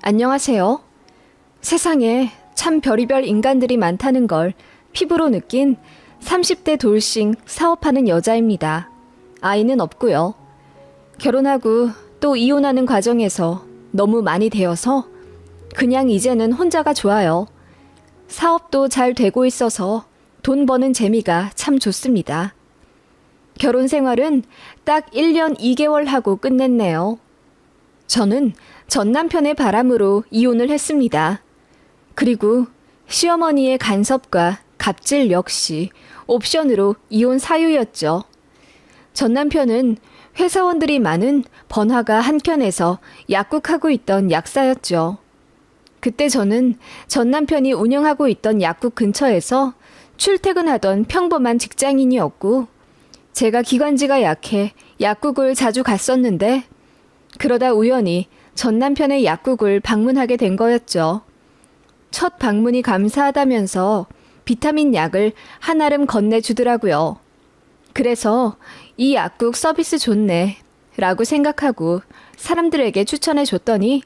안녕하세요. 세상에 참 별의별 인간들이 많다는 걸 피부로 느낀 30대 돌싱 사업하는 여자입니다. 아이는 없고요. 결혼하고 또 이혼하는 과정에서 너무 많이 되어서 그냥 이제는 혼자가 좋아요. 사업도 잘 되고 있어서 돈 버는 재미가 참 좋습니다. 결혼 생활은 딱 1년 2개월 하고 끝냈네요. 저는 전 남편의 바람으로 이혼을 했습니다. 그리고 시어머니의 간섭과 갑질 역시 옵션으로 이혼 사유였죠. 전 남편은 회사원들이 많은 번화가 한켠에서 약국하고 있던 약사였죠. 그때 저는 전 남편이 운영하고 있던 약국 근처에서 출퇴근하던 평범한 직장인이었고, 제가 기관지가 약해 약국을 자주 갔었는데, 그러다 우연히 전 남편의 약국을 방문하게 된 거였죠. 첫 방문이 감사하다면서 비타민 약을 한아름 건네주더라고요. 그래서 이 약국 서비스 좋네 라고 생각하고 사람들에게 추천해 줬더니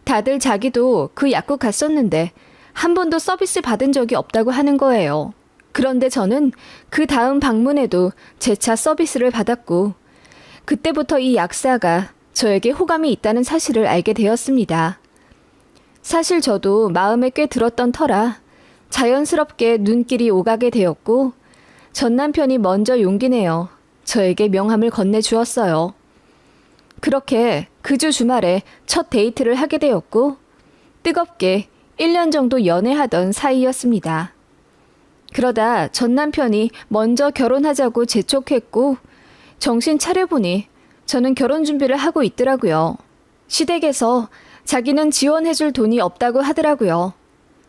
다들 자기도 그 약국 갔었는데 한 번도 서비스 받은 적이 없다고 하는 거예요. 그런데 저는 그 다음 방문에도 재차 서비스를 받았고, 그때부터 이 약사가 저에게 호감이 있다는 사실을 알게 되었습니다. 사실 저도 마음에 꽤 들었던 터라 자연스럽게 눈길이 오가게 되었고, 전 남편이 먼저 용기 내어 저에게 명함을 건네주었어요. 그렇게 그 주 주말에 첫 데이트를 하게 되었고, 뜨겁게 1년 정도 연애하던 사이였습니다. 그러다 전 남편이 먼저 결혼하자고 재촉했고, 정신 차려보니 저는 결혼 준비를 하고 있더라고요. 시댁에서 자기는 지원해줄 돈이 없다고 하더라고요.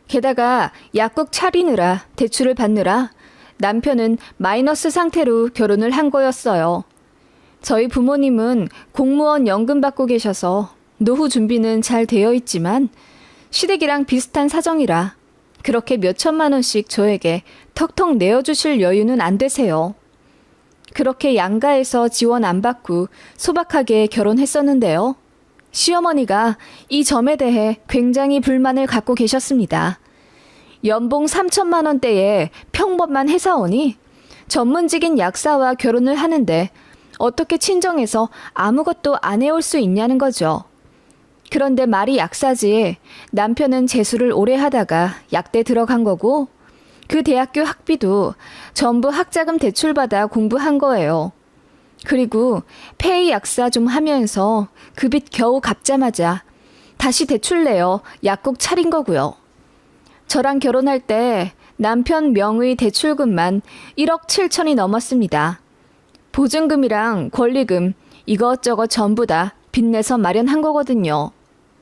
게다가 약국 차리느라 대출을 받느라 남편은 마이너스 상태로 결혼을 한 거였어요. 저희 부모님은 공무원 연금 받고 계셔서 노후 준비는 잘 되어 있지만 시댁이랑 비슷한 사정이라 그렇게 몇 천만 원씩 저에게 턱턱 내어주실 여유는 안 되세요. 그렇게 양가에서 지원 안 받고 소박하게 결혼했었는데요. 시어머니가 이 점에 대해 굉장히 불만을 갖고 계셨습니다. 연봉 3천만 원대의 평범한 회사원이 전문직인 약사와 결혼을 하는데 어떻게 친정에서 아무것도 안 해올 수 있냐는 거죠. 그런데 말이 약사지 남편은 재수를 오래 하다가 약대 들어간 거고, 그 대학교 학비도 전부 학자금 대출받아 공부한 거예요. 그리고 폐의 약사 좀 하면서 그 빚 겨우 갚자마자 다시 대출 내어 약국 차린 거고요. 저랑 결혼할 때 남편 명의 대출금만 1억 7천이 넘었습니다. 보증금이랑 권리금 이것저것 전부 다 빚내서 마련한 거거든요.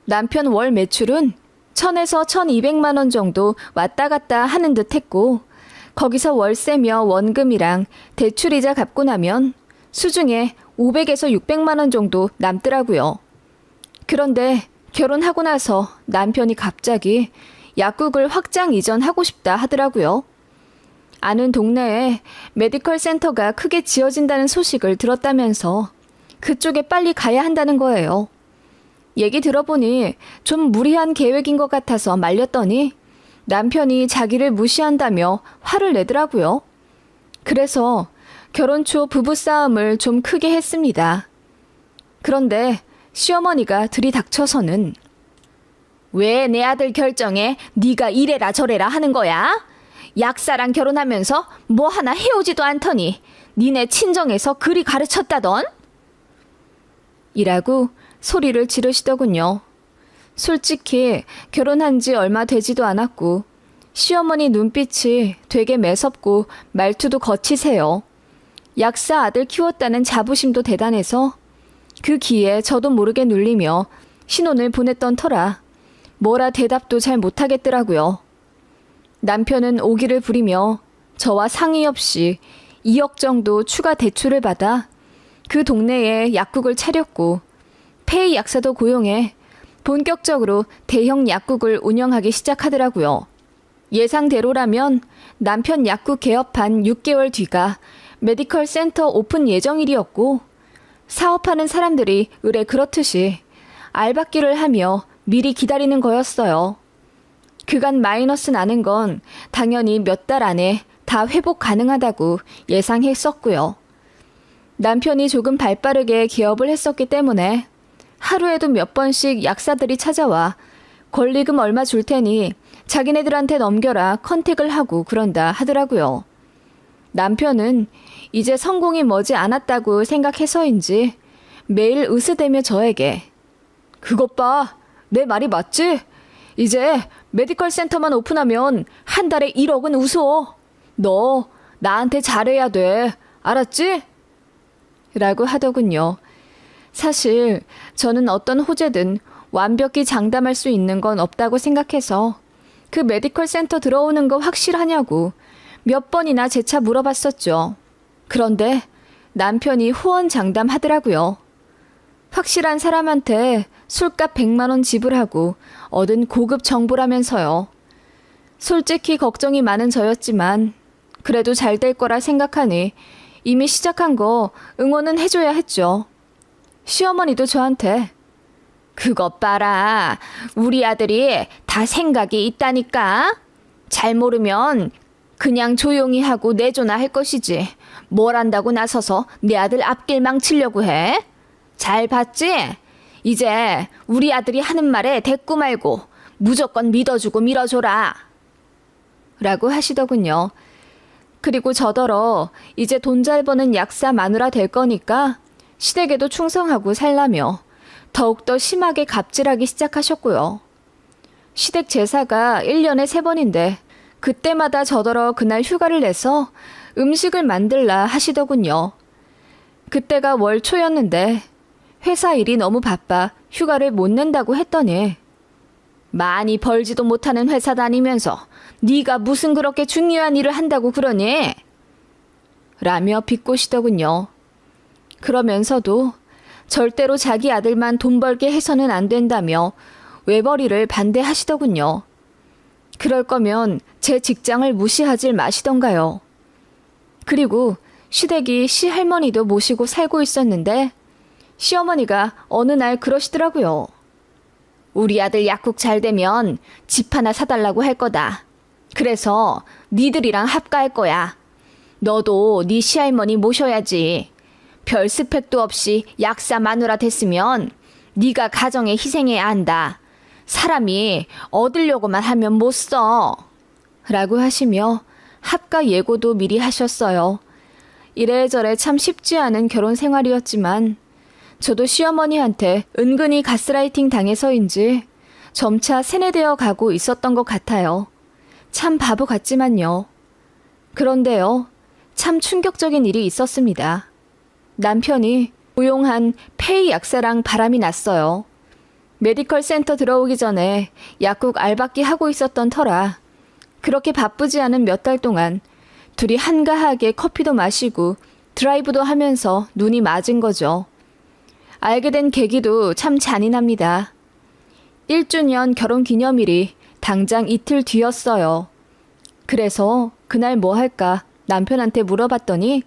남편 월 매출은 1,000에서 1,200만 원 정도 왔다 갔다 하는 듯 했고, 거기서 월세며 원금이랑 대출이자 갚고 나면 수중에 500에서 600만 원 정도 남더라고요. 그런데 결혼하고 나서 남편이 갑자기 약국을 확장 이전하고 싶다 하더라고요. 아는 동네에 메디컬 센터가 크게 지어진다는 소식을 들었다면서 그쪽에 빨리 가야 한다는 거예요. 얘기 들어보니 좀 무리한 계획인 것 같아서 말렸더니 남편이 자기를 무시한다며 화를 내더라고요. 그래서 결혼 초 부부싸움을 좀 크게 했습니다. 그런데 시어머니가 들이닥쳐서는 왜 내 아들 결정에 네가 이래라 저래라 하는 거야? 약사랑 결혼하면서 뭐 하나 해오지도 않더니 니네 친정에서 그리 가르쳤다던? 이라고 소리를 지르시더군요. 솔직히 결혼한 지 얼마 되지도 않았고 시어머니 눈빛이 되게 매섭고 말투도 거치세요. 약사 아들 키웠다는 자부심도 대단해서 그 기에 저도 모르게 눌리며 신혼을 보냈던 터라 뭐라 대답도 잘 못하겠더라고요. 남편은 오기를 부리며 저와 상의 없이 2억 정도 추가 대출을 받아 그 동네에 약국을 차렸고 폐의 약사도 고용해 본격적으로 대형 약국을 운영하기 시작하더라고요. 예상대로라면 남편 약국 개업한 6개월 뒤가 메디컬 센터 오픈 예정일이었고, 사업하는 사람들이 의뢰 그렇듯이 알박기를 하며 미리 기다리는 거였어요. 그간 마이너스 나는 건 당연히 몇 달 안에 다 회복 가능하다고 예상했었고요. 남편이 조금 발빠르게 개업을 했었기 때문에 하루에도 몇 번씩 약사들이 찾아와 권리금 얼마 줄 테니 자기네들한테 넘겨라 컨택을 하고 그런다 하더라고요. 남편은 이제 성공이 머지 않았다고 생각해서인지 매일 으스대며 저에게 그것 봐, 내 말이 맞지? 이제 메디컬 센터만 오픈하면 한 달에 1억은 웃어. 너 나한테 잘해야 돼. 알았지? 라고 하더군요. 사실 저는 어떤 호재든 완벽히 장담할 수 있는 건 없다고 생각해서 그 메디컬 센터 들어오는 거 확실하냐고 몇 번이나 재차 물어봤었죠. 그런데 남편이 호언장담하더라고요. 확실한 사람한테 술값 100만 원 지불하고 얻은 고급 정보라면서요. 솔직히 걱정이 많은 저였지만 그래도 잘 될 거라 생각하니 이미 시작한 거 응원은 해줘야 했죠. 시어머니도 저한테 그것 봐라. 우리 아들이 다 생각이 있다니까. 잘 모르면 그냥 조용히 하고 내조나 할 것이지. 뭘 안다고 나서서 내 아들 앞길 망치려고 해. 잘 봤지? 이제 우리 아들이 하는 말에 대꾸 말고 무조건 믿어주고 밀어줘라. 라고 하시더군요. 그리고 저더러 이제 돈 잘 버는 약사 마누라 될 거니까 시댁에도 충성하고 살라며 더욱더 심하게 갑질하기 시작하셨고요. 시댁 제사가 1년에 3번인데 그때마다 저더러 그날 휴가를 내서 음식을 만들라 하시더군요. 그때가 월 초였는데 회사 일이 너무 바빠 휴가를 못 낸다고 했더니 많이 벌지도 못하는 회사 다니면서 네가 무슨 그렇게 중요한 일을 한다고 그러니? 라며 비꼬시더군요. 그러면서도 절대로 자기 아들만 돈 벌게 해서는 안 된다며 외벌이를 반대하시더군요. 그럴 거면 제 직장을 무시하질 마시던가요. 그리고 시댁이 시할머니도 모시고 살고 있었는데 시어머니가 어느 날 그러시더라고요. 우리 아들 약국 잘 되면 집 하나 사달라고 할 거다. 그래서 니들이랑 합가할 거야. 너도 네 시할머니 모셔야지. 별 스펙도 없이 약사 마누라 됐으면 네가 가정에 희생해야 한다. 사람이 얻으려고만 하면 못 써. 라고 하시며 합가 예고도 미리 하셨어요. 이래저래 참 쉽지 않은 결혼 생활이었지만 저도 시어머니한테 은근히 가스라이팅 당해서인지 점차 세뇌되어 가고 있었던 것 같아요. 참 바보 같지만요. 그런데요, 참 충격적인 일이 있었습니다. 남편이 고용한 폐의 약사랑 바람이 났어요. 메디컬 센터 들어오기 전에 약국 알바끼 하고 있었던 터라 그렇게 바쁘지 않은 몇 달 동안 둘이 한가하게 커피도 마시고 드라이브도 하면서 눈이 맞은 거죠. 알게 된 계기도 참 잔인합니다. 1주년 결혼 기념일이 당장 이틀 뒤였어요. 그래서 그날 뭐 할까 남편한테 물어봤더니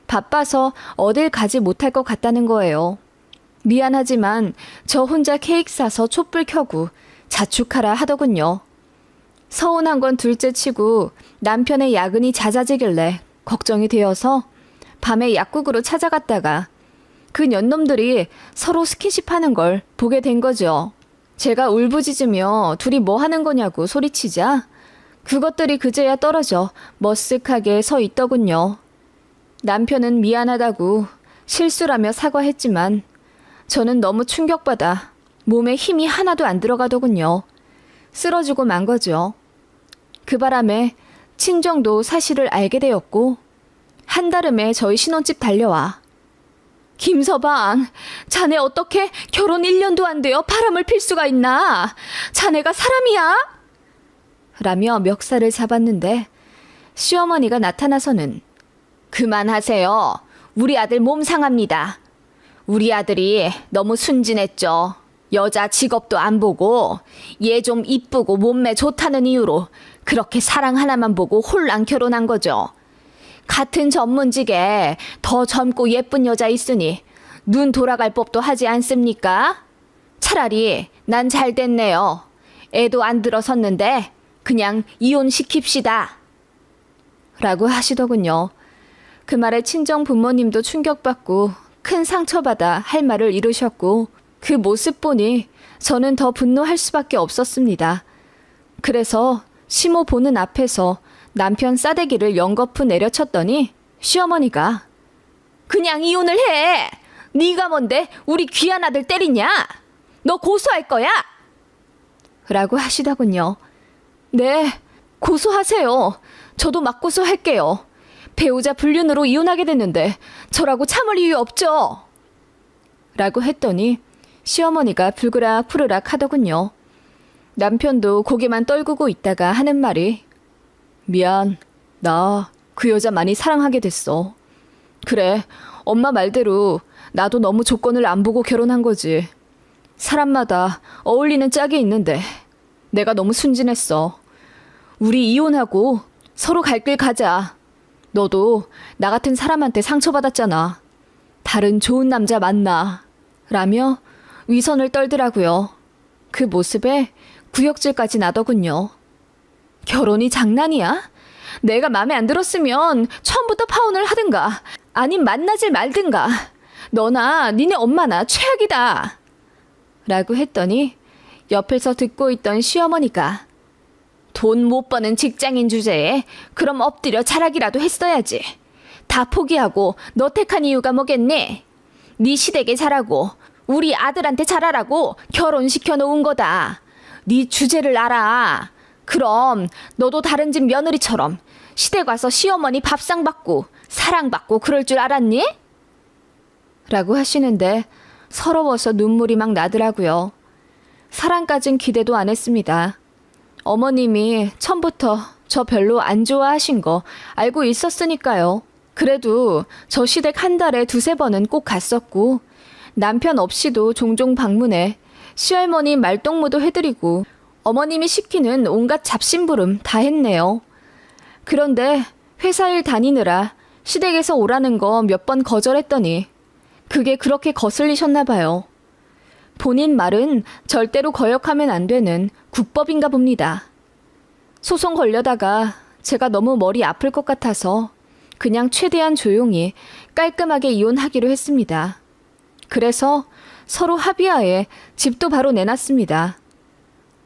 바빠서 어딜 가지 못할 것 같다는 거예요. 미안하지만 저 혼자 케이크 사서 촛불 켜고 자축하라 하더군요. 서운한 건 둘째 치고 남편의 야근이 잦아지길래 걱정이 되어서 밤에 약국으로 찾아갔다가 그 년놈들이 서로 스킨십 하는 걸 보게 된 거죠. 제가 울부짖으며 둘이 뭐 하는 거냐고 소리치자 그것들이 그제야 떨어져 머쓱하게 서 있더군요. 남편은 미안하다고 실수라며 사과했지만 저는 너무 충격받아 몸에 힘이 하나도 안 들어가더군요. 쓰러지고 만 거죠. 그 바람에 친정도 사실을 알게 되었고 한달음에 저희 신혼집 달려와 김서방, 자네 어떻게 결혼 1년도 안 되어 바람을 필 수가 있나? 자네가 사람이야? 라며 멱살을 잡았는데 시어머니가 나타나서는 그만하세요. 우리 아들 몸 상합니다. 우리 아들이 너무 순진했죠. 여자 직업도 안 보고 얘 좀 이쁘고 몸매 좋다는 이유로 그렇게 사랑 하나만 보고 홀랑 결혼한 거죠. 같은 전문직에 더 젊고 예쁜 여자 있으니 눈 돌아갈 법도 하지 않습니까? 차라리 난 잘 됐네요. 애도 안 들어섰는데 그냥 이혼시킵시다. 라고 하시더군요. 그 말에 친정 부모님도 충격받고 큰 상처받아 할 말을 잃으셨고 그 모습 보니 저는 더 분노할 수밖에 없었습니다. 그래서 시모 보는 앞에서 남편 싸대기를 연거푸 내려쳤더니 시어머니가 그냥 이혼을 해. 네가 뭔데 우리 귀한 아들 때리냐? 너 고소할 거야? 라고 하시더군요. 네, 고소하세요. 저도 막 고소할게요. 배우자 불륜으로 이혼하게 됐는데 저라고 참을 이유 없죠? 라고 했더니 시어머니가 불그락 푸르락 하더군요. 남편도 고개만 떨구고 있다가 하는 말이 미안, 나 그 여자 많이 사랑하게 됐어. 그래, 엄마 말대로 나도 너무 조건을 안 보고 결혼한 거지. 사람마다 어울리는 짝이 있는데 내가 너무 순진했어. 우리 이혼하고 서로 갈 길 가자. 너도 나 같은 사람한테 상처받았잖아. 다른 좋은 남자 만나. 라며 위선을 떨더라고요. 그 모습에 구역질까지 나더군요. 결혼이 장난이야? 내가 마음에 안 들었으면 처음부터 파혼을 하든가 아님 만나질 말든가. 너나 니네 엄마나 최악이다. 라고 했더니 옆에서 듣고 있던 시어머니가 돈 못 버는 직장인 주제에 그럼 엎드려 자락이라도 했어야지. 다 포기하고 너 택한 이유가 뭐겠니? 네 시댁에 잘하고 우리 아들한테 잘하라고 결혼시켜 놓은 거다. 네 주제를 알아. 그럼 너도 다른 집 며느리처럼 시댁 와서 시어머니 밥상 받고 사랑받고 그럴 줄 알았니? 라고 하시는데 서러워서 눈물이 막 나더라고요. 사랑까진 기대도 안 했습니다. 어머님이 처음부터 저 별로 안 좋아하신 거 알고 있었으니까요. 그래도 저 시댁 한 달에 2-3번은 꼭 갔었고 남편 없이도 종종 방문해 시할머니 말동무도 해드리고 어머님이 시키는 온갖 잡심부름 다 했네요. 그런데 회사 일 다니느라 시댁에서 오라는 거 몇 번 거절했더니 그게 그렇게 거슬리셨나 봐요. 본인 말은 절대로 거역하면 안 되는 국법인가 봅니다. 소송 걸려다가 제가 너무 머리 아플 것 같아서 그냥 최대한 조용히 깔끔하게 이혼하기로 했습니다. 그래서 서로 합의하에 집도 바로 내놨습니다.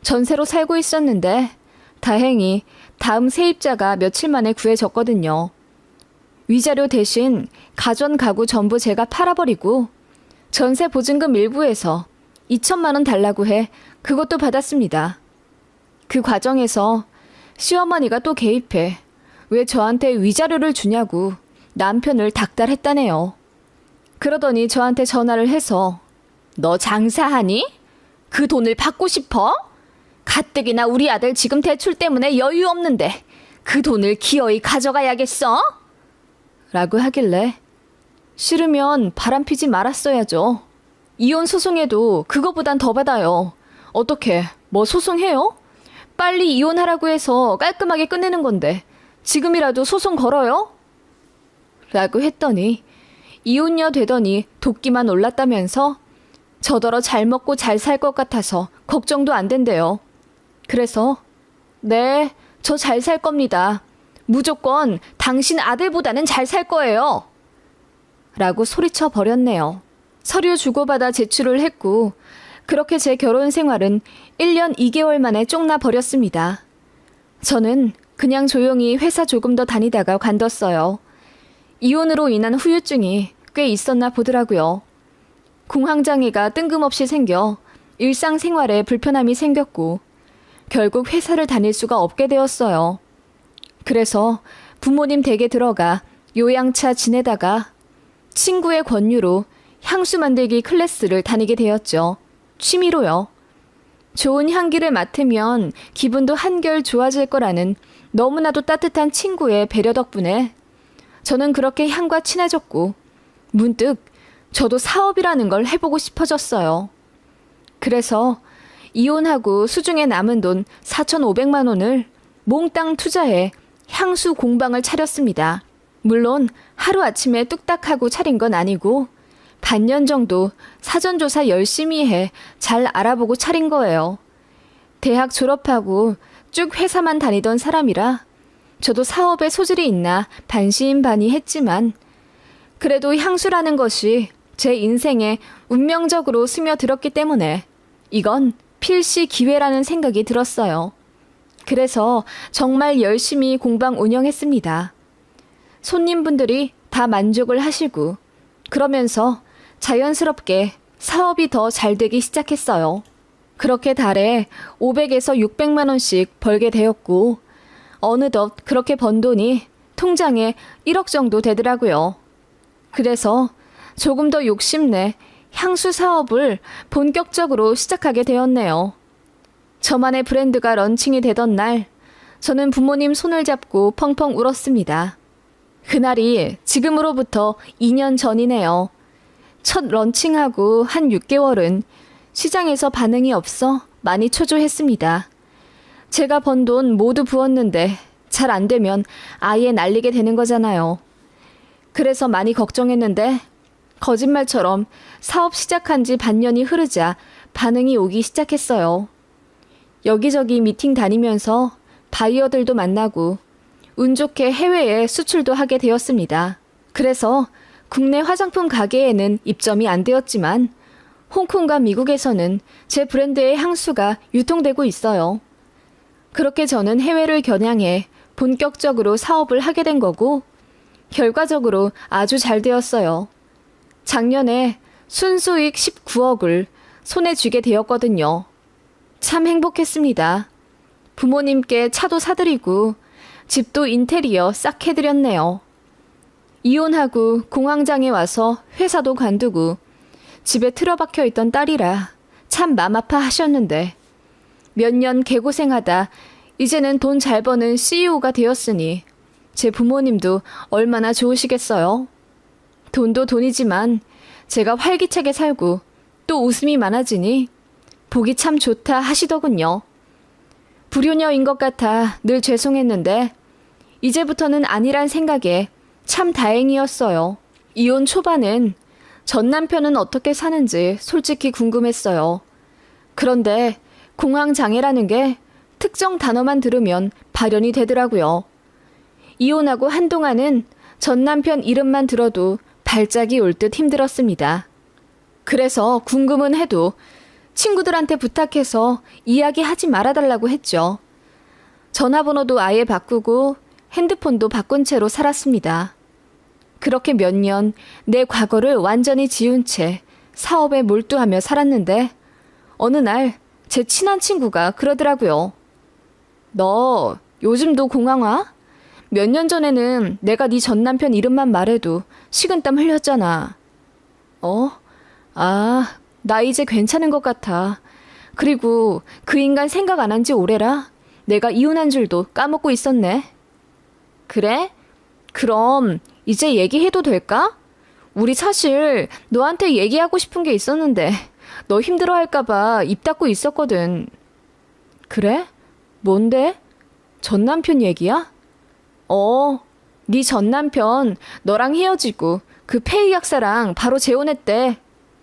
전세로 살고 있었는데 다행히 다음 세입자가 며칠 만에 구해졌거든요. 위자료 대신 가전 가구 전부 제가 팔아버리고 전세 보증금 일부에서 2천만 원 달라고 해 그것도 받았습니다. 그 과정에서 시어머니가 또 개입해 왜 저한테 위자료를 주냐고 남편을 닥달했다네요. 그러더니 저한테 전화를 해서 너 장사하니? 그 돈을 받고 싶어? 가뜩이나 우리 아들 지금 대출 때문에 여유 없는데 그 돈을 기어이 가져가야겠어? 라고 하길래 싫으면 바람피지 말았어야죠. 이혼 소송해도 그거보단 더 받아요. 어떻게 뭐 소송해요? 빨리 이혼하라고 해서 깔끔하게 끝내는 건데 지금이라도 소송 걸어요? 라고 했더니 이혼녀 되더니 도끼만 올랐다면서 저더러 잘 먹고 잘 살 것 같아서 걱정도 안 된대요. 그래서 네, 저 잘 살 겁니다. 무조건 당신 아들보다는 잘 살 거예요. 라고 소리쳐 버렸네요. 서류 주고받아 제출을 했고 그렇게 제 결혼 생활은 1년 2개월 만에 쪽나 버렸습니다. 저는 그냥 조용히 회사 조금 더 다니다가 관뒀어요. 이혼으로 인한 후유증이 꽤 있었나 보더라고요. 공황장애가 뜬금없이 생겨 일상생활에 불편함이 생겼고 결국 회사를 다닐 수가 없게 되었어요. 그래서 부모님 댁에 들어가 요양차 지내다가 친구의 권유로 향수 만들기 클래스를 다니게 되었죠. 취미로요. 좋은 향기를 맡으면 기분도 한결 좋아질 거라는 너무나도 따뜻한 친구의 배려 덕분에 저는 그렇게 향과 친해졌고 문득 저도 사업이라는 걸 해보고 싶어졌어요. 그래서 이혼하고 수중에 남은 돈 4,500만 원을 몽땅 투자해 향수 공방을 차렸습니다. 물론 하루아침에 뚝딱 하고 차린 건 아니고 반년 정도 사전조사 열심히 해 잘 알아보고 차린 거예요. 대학 졸업하고 쭉 회사만 다니던 사람이라 저도 사업에 소질이 있나 반신반의했지만 그래도 향수라는 것이 제 인생에 운명적으로 스며들었기 때문에 이건 필시 기회라는 생각이 들었어요. 그래서 정말 열심히 공방 운영했습니다. 손님분들이 다 만족을 하시고 그러면서 자연스럽게 사업이 더 잘 되기 시작했어요. 그렇게 달에 500에서 600만 원씩 벌게 되었고 어느덧 그렇게 번 돈이 통장에 1억 정도 되더라고요. 그래서 조금 더 욕심내 향수 사업을 본격적으로 시작하게 되었네요. 저만의 브랜드가 런칭이 되던 날, 저는 부모님 손을 잡고 펑펑 울었습니다. 그날이 지금으로부터 2년 전이네요. 첫 런칭하고 한 6개월은 시장에서 반응이 없어 많이 초조했습니다. 제가 번 돈 모두 부었는데 잘 안 되면 아예 날리게 되는 거잖아요. 그래서 많이 걱정했는데 거짓말처럼 사업 시작한 지 반년이 흐르자 반응이 오기 시작했어요. 여기저기 미팅 다니면서 바이어들도 만나고 운 좋게 해외에 수출도 하게 되었습니다. 그래서 국내 화장품 가게에는 입점이 안 되었지만 홍콩과 미국에서는 제 브랜드의 향수가 유통되고 있어요. 그렇게 저는 해외를 겨냥해 본격적으로 사업을 하게 된 거고 결과적으로 아주 잘 되었어요. 작년에 순수익 19억을 손에 쥐게 되었거든요. 참 행복했습니다. 부모님께 차도 사드리고 집도 인테리어 싹 해드렸네요. 이혼하고 공황장애 와서 회사도 관두고 집에 틀어박혀 있던 딸이라 참 맘 아파하셨는데 몇 년 개고생하다 이제는 돈 잘 버는 CEO가 되었으니 제 부모님도 얼마나 좋으시겠어요. 돈도 돈이지만 제가 활기차게 살고 또 웃음이 많아지니 보기 참 좋다 하시더군요. 불효녀인 것 같아 늘 죄송했는데 이제부터는 아니란 생각에 참 다행이었어요. 이혼 초반엔 전 남편은 어떻게 사는지 솔직히 궁금했어요. 그런데 공황장애라는 게 특정 단어만 들으면 발현이 되더라고요. 이혼하고 한동안은 전 남편 이름만 들어도 발작이 올 듯 힘들었습니다. 그래서 궁금은 해도 친구들한테 부탁해서 이야기하지 말아달라고 했죠. 전화번호도 아예 바꾸고 핸드폰도 바꾼 채로 살았습니다. 그렇게 몇 년 내 과거를 완전히 지운 채 사업에 몰두하며 살았는데 어느 날 제 친한 친구가 그러더라고요. 너 요즘도 공황 와? 몇 년 전에는 내가 네 전 남편 이름만 말해도 식은땀 흘렸잖아. 나 이제 괜찮은 것 같아. 그리고 그 인간 생각 안 한 지 오래라 내가 이혼한 줄도 까먹고 있었네. 그래? 그럼 이제 얘기해도 될까? 우리 사실 너한테 얘기하고 싶은 게 있었는데 너 힘들어할까봐 입 닫고 있었거든. 그래? 뭔데? 전 남편 얘기야? 네 전 남편 너랑 헤어지고 그 페이 약사랑 바로 재혼했대.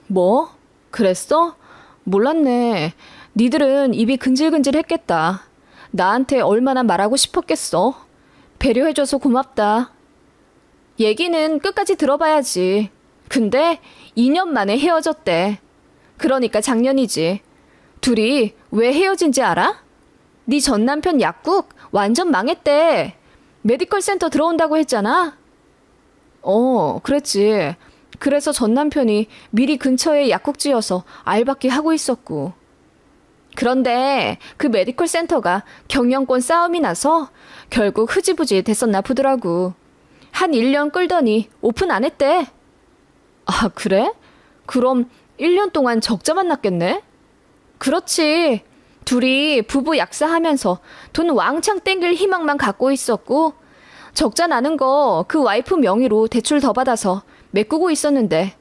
뭐? 그랬어? 몰랐네. 니들은 입이 근질근질했겠다. 나한테 얼마나 말하고 싶었겠어. 배려해줘서 고맙다. 얘기는 끝까지 들어봐야지. 근데 2년 만에 헤어졌대. 그러니까 작년이지. 둘이 왜 헤어진지 알아? 네 전 남편 약국 완전 망했대. 메디컬 센터 들어온다고 했잖아. 그랬지. 그래서 전 남편이 미리 근처에 약국지어서 알바끼 하고 있었고. 그런데 그 메디컬 센터가 경영권 싸움이 나서 결국 흐지부지 됐었나 보더라고. 한 1년 끌더니 오픈 안 했대. 아, 그래? 그럼 1년 동안 적자만 났겠네? 그렇지. 둘이 부부 약사하면서 돈 왕창 땡길 희망만 갖고 있었고 적자 나는 거 그 와이프 명의로 대출 더 받아서 메꾸고 있었는데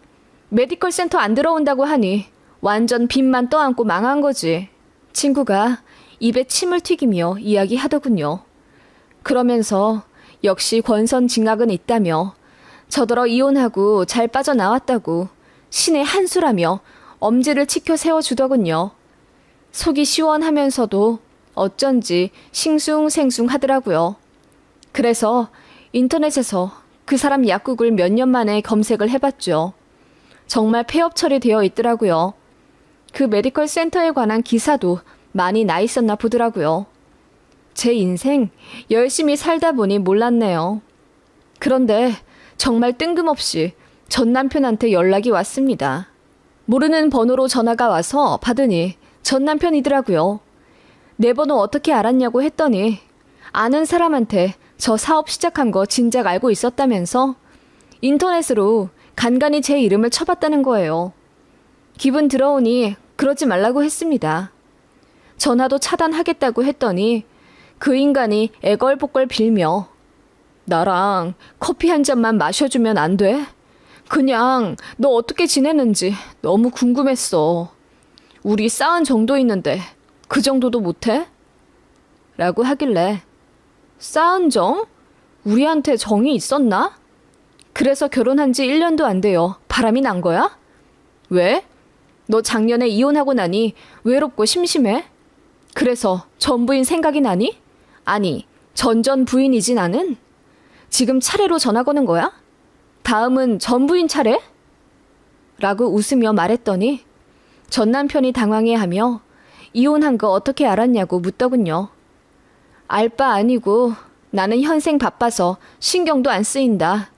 메디컬 센터 안 들어온다고 하니 완전 빚만 떠안고 망한 거지. 친구가 입에 침을 튀기며 이야기하더군요. 그러면서 역시 권선징악은 있다며 저더러 이혼하고 잘 빠져나왔다고 신의 한 수라며 엄지를 치켜 세워주더군요. 속이 시원하면서도 어쩐지 싱숭생숭 하더라고요. 그래서 인터넷에서 그 사람 약국을 몇 년 만에 검색을 해봤죠. 정말 폐업 처리되어 있더라고요. 그 메디컬 센터에 관한 기사도 많이 나 있었나 보더라고요. 제 인생 열심히 살다 보니 몰랐네요. 그런데 정말 뜬금없이 전 남편한테 연락이 왔습니다. 모르는 번호로 전화가 와서 받으니 전 남편이더라고요. 내 번호 어떻게 알았냐고 했더니 아는 사람한테 저 사업 시작한 거 진작 알고 있었다면서 인터넷으로 간간히 제 이름을 쳐봤다는 거예요. 기분 들어오니 그러지 말라고 했습니다. 전화도 차단하겠다고 했더니 그 인간이 애걸복걸 빌며 나랑 커피 한 잔만 마셔주면 안 돼? 그냥 너 어떻게 지내는지 너무 궁금했어. 우리 싸운 정도 있는데 그 정도도 못해? 라고 하길래 싸운 정? 우리한테 정이 있었나? 그래서 결혼한 지 1년도 안 돼요. 바람이 난 거야? 왜? 너 작년에 이혼하고 나니 외롭고 심심해? 그래서 전 부인 생각이 나니? 아니, 전전 부인이지 나는? 지금 차례로 전화 거는 거야? 다음은 전 부인 차례? 라고 웃으며 말했더니 전 남편이 당황해하며 이혼한 거 어떻게 알았냐고 묻더군요. 알 바 아니고 나는 현생 바빠서 신경도 안 쓰인다.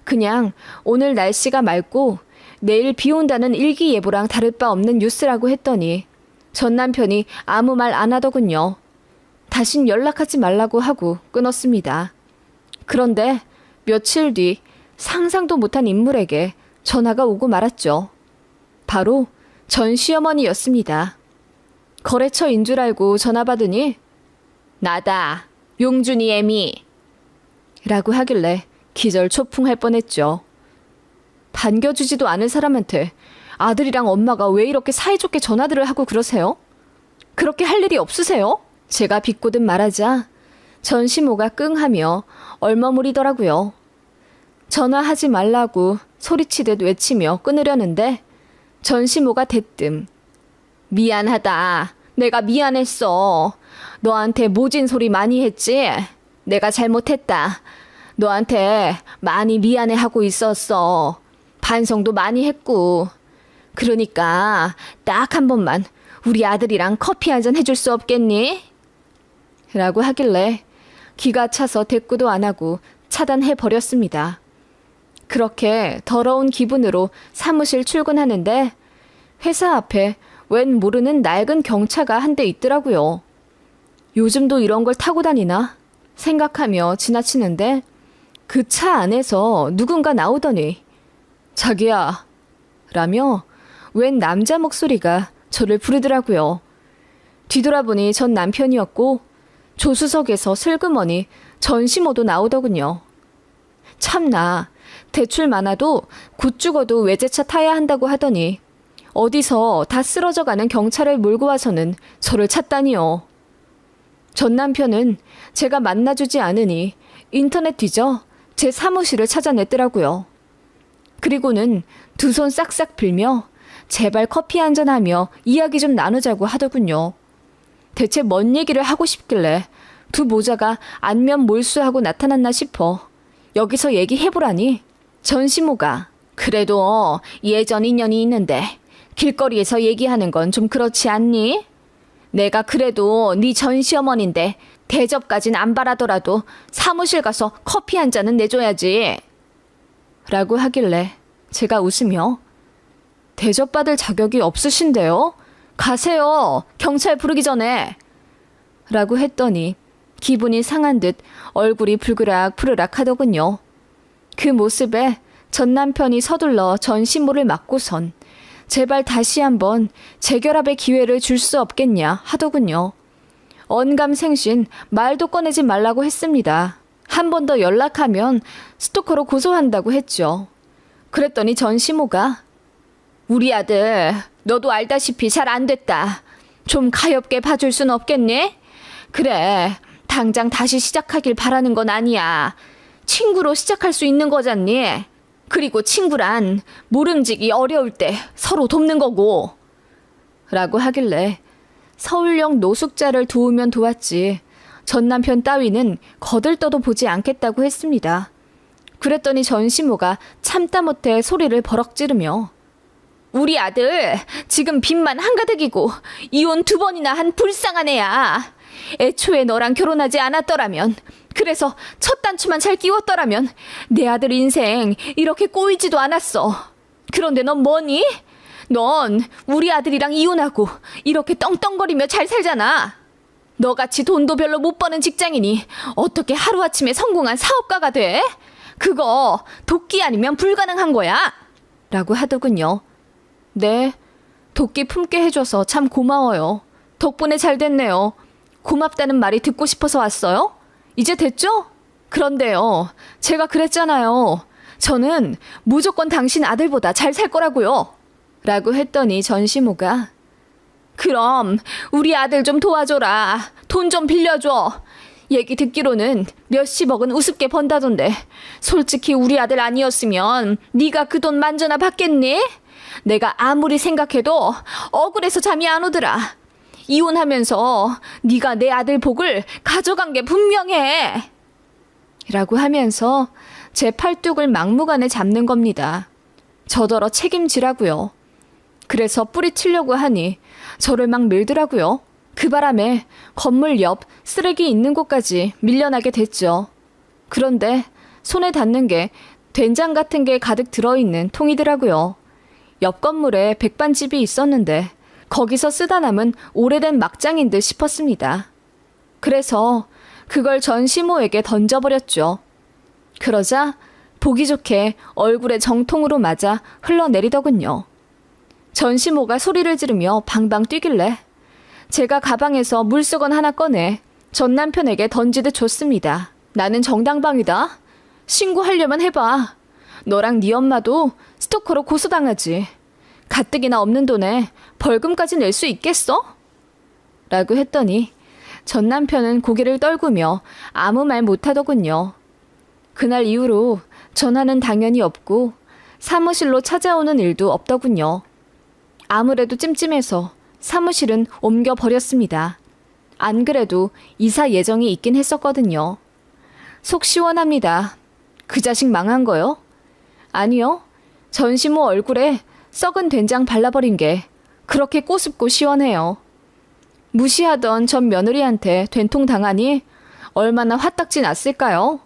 그냥 오늘 날씨가 맑고 내일 비 온다는 일기예보랑 다를 바 없는 뉴스라고 했더니 전 남편이 아무 말 안 하더군요. 다신 연락하지 말라고 하고 끊었습니다. 그런데 며칠 뒤 상상도 못한 인물에게 전화가 오고 말았죠. 바로 전 시어머니였습니다. 거래처인 줄 알고 전화 받으니 나다, 용준이 애미 라고 하길래 기절초풍할 뻔했죠. 반겨주지도 않은 사람한테 아들이랑 엄마가 왜 이렇게 사이좋게 전화들을 하고 그러세요? 그렇게 할 일이 없으세요? 제가 비꼬듯 말하자 전 시모가 끙하며 얼머무리더라고요. 전화하지 말라고 소리치듯 외치며 끊으려는데 전 시모가 대뜸 미안하다. 내가 미안했어. 너한테 모진 소리 많이 했지? 내가 잘못했다. 너한테 많이 미안해하고 있었어. 반성도 많이 했고. 그러니까 딱 한 번만 우리 아들이랑 커피 한잔 해줄 수 없겠니? 라고 하길래 기가 차서 대꾸도 안 하고 차단해버렸습니다. 그렇게 더러운 기분으로 사무실 출근하는데 회사 앞에 웬 모르는 낡은 경차가 한 대 있더라고요. 요즘도 이런 걸 타고 다니나 생각하며 지나치는데 그 차 안에서 누군가 나오더니 자기야 라며 웬 남자 목소리가 저를 부르더라고요. 뒤돌아보니 전 남편이었고 조수석에서 슬그머니 전시모도 나오더군요. 참나 대출 많아도 곧 죽어도 외제차 타야 한다고 하더니 어디서 다 쓰러져가는 경찰을 몰고 와서는 저를 찾다니요. 전 남편은 제가 만나주지 않으니 인터넷 뒤져 제 사무실을 찾아냈더라고요. 그리고는 두 손 싹싹 빌며 제발 커피 한잔하며 이야기 좀 나누자고 하더군요. 대체 뭔 얘기를 하고 싶길래 두 모자가 안면 몰수하고 나타났나 싶어 여기서 얘기해보라니 전시모가 그래도 예전 인연이 있는데 길거리에서 얘기하는 건 좀 그렇지 않니? 내가 그래도 네 전시어머니인데 대접까진 안 바라더라도 사무실 가서 커피 한 잔은 내줘야지. 라고 하길래 제가 웃으며 대접받을 자격이 없으신데요? 가세요. 경찰 부르기 전에. 라고 했더니 기분이 상한 듯 얼굴이 불그락 하더군요. 그 모습에 전 남편이 서둘러 전시모를 맞고선 제발 다시 한번 재결합의 기회를 줄 수 없겠냐 하더군요. 언감생신 말도 꺼내지 말라고 했습니다. 한 번 더 연락하면 스토커로 고소한다고 했죠. 그랬더니 전시모가 우리 아들 너도 알다시피 잘 안 됐다. 좀 가엾게 봐줄 순 없겠니? 그래 당장 다시 시작하길 바라는 건 아니야. 친구로 시작할 수 있는 거잖니? 그리고 친구란 모름지기 어려울 때 서로 돕는 거고. 라고 하길래 서울역 노숙자를 도우면 도왔지 전 남편 따위는 거들떠도 보지 않겠다고 했습니다. 그랬더니 전시모가 참다 못해 소리를 버럭 지르며 우리 아들 지금 빚만 한가득이고 이혼 2번이나 한 불쌍한 애야. 애초에 너랑 결혼하지 않았더라면, 그래서 첫 단추만 잘 끼웠더라면 내 아들 인생 이렇게 꼬이지도 않았어. 그런데 넌 뭐니? 넌 우리 아들이랑 이혼하고 이렇게 떵떵거리며 잘 살잖아. 너같이 돈도 별로 못 버는 직장인이 어떻게 하루아침에 성공한 사업가가 돼? 그거 도끼 아니면 불가능한 거야. 라고 하더군요. 네, 도끼 품게 해줘서 참 고마워요. 덕분에 잘 됐네요. 고맙다는 말이 듣고 싶어서 왔어요? 이제 됐죠? 그런데요, 제가 그랬잖아요. 저는 무조건 당신 아들보다 잘 살 거라고요. 라고 했더니 전시모가 그럼 우리 아들 좀 도와줘라. 돈 좀 빌려줘. 얘기 듣기로는 몇십억은 우습게 번다던데 솔직히 우리 아들 아니었으면 네가 그 돈 만져나 받겠니? 내가 아무리 생각해도 억울해서 잠이 안 오더라. 이혼하면서 네가 내 아들 복을 가져간 게 분명해. 라고 하면서 제 팔뚝을 막무가내 잡는 겁니다. 저더러 책임지라고요. 그래서 뿌리치려고 하니 저를 막 밀더라고요. 그 바람에 건물 옆 쓰레기 있는 곳까지 밀려나게 됐죠. 그런데 손에 닿는 게 된장 같은 게 가득 들어있는 통이더라고요. 옆 건물에 백반집이 있었는데 거기서 쓰다 남은 오래된 막장인 듯 싶었습니다. 그래서 그걸 전시모에게 던져버렸죠. 그러자 보기 좋게 얼굴에 정통으로 맞아 흘러내리더군요. 전시모가 소리를 지르며 방방 뛰길래 제가 가방에서 물수건 하나 꺼내 전 남편에게 던지듯 줬습니다. 나는 정당방위다. 신고하려면 해봐. 너랑 네 엄마도 스토커로 고소당하지. 가뜩이나 없는 돈에 벌금까지 낼 수 있겠어? 라고 했더니 전 남편은 고개를 떨구며 아무 말 못하더군요. 그날 이후로 전화는 당연히 없고 사무실로 찾아오는 일도 없더군요. 아무래도 찜찜해서 사무실은 옮겨버렸습니다. 안 그래도 이사 예정이 있긴 했었거든요. 속 시원합니다. 그 자식 망한 거요? 아니요. 전시모 얼굴에 썩은 된장 발라버린 게 그렇게 꼬숩고 시원해요. 무시하던 전 며느리한테 된통 당하니 얼마나 화딱지 났을까요?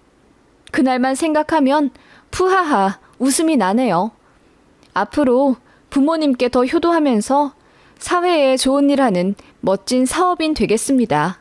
그날만 생각하면 푸하하 웃음이 나네요. 앞으로 부모님께 더 효도하면서 사회에 좋은 일 하는 멋진 사업인 되겠습니다.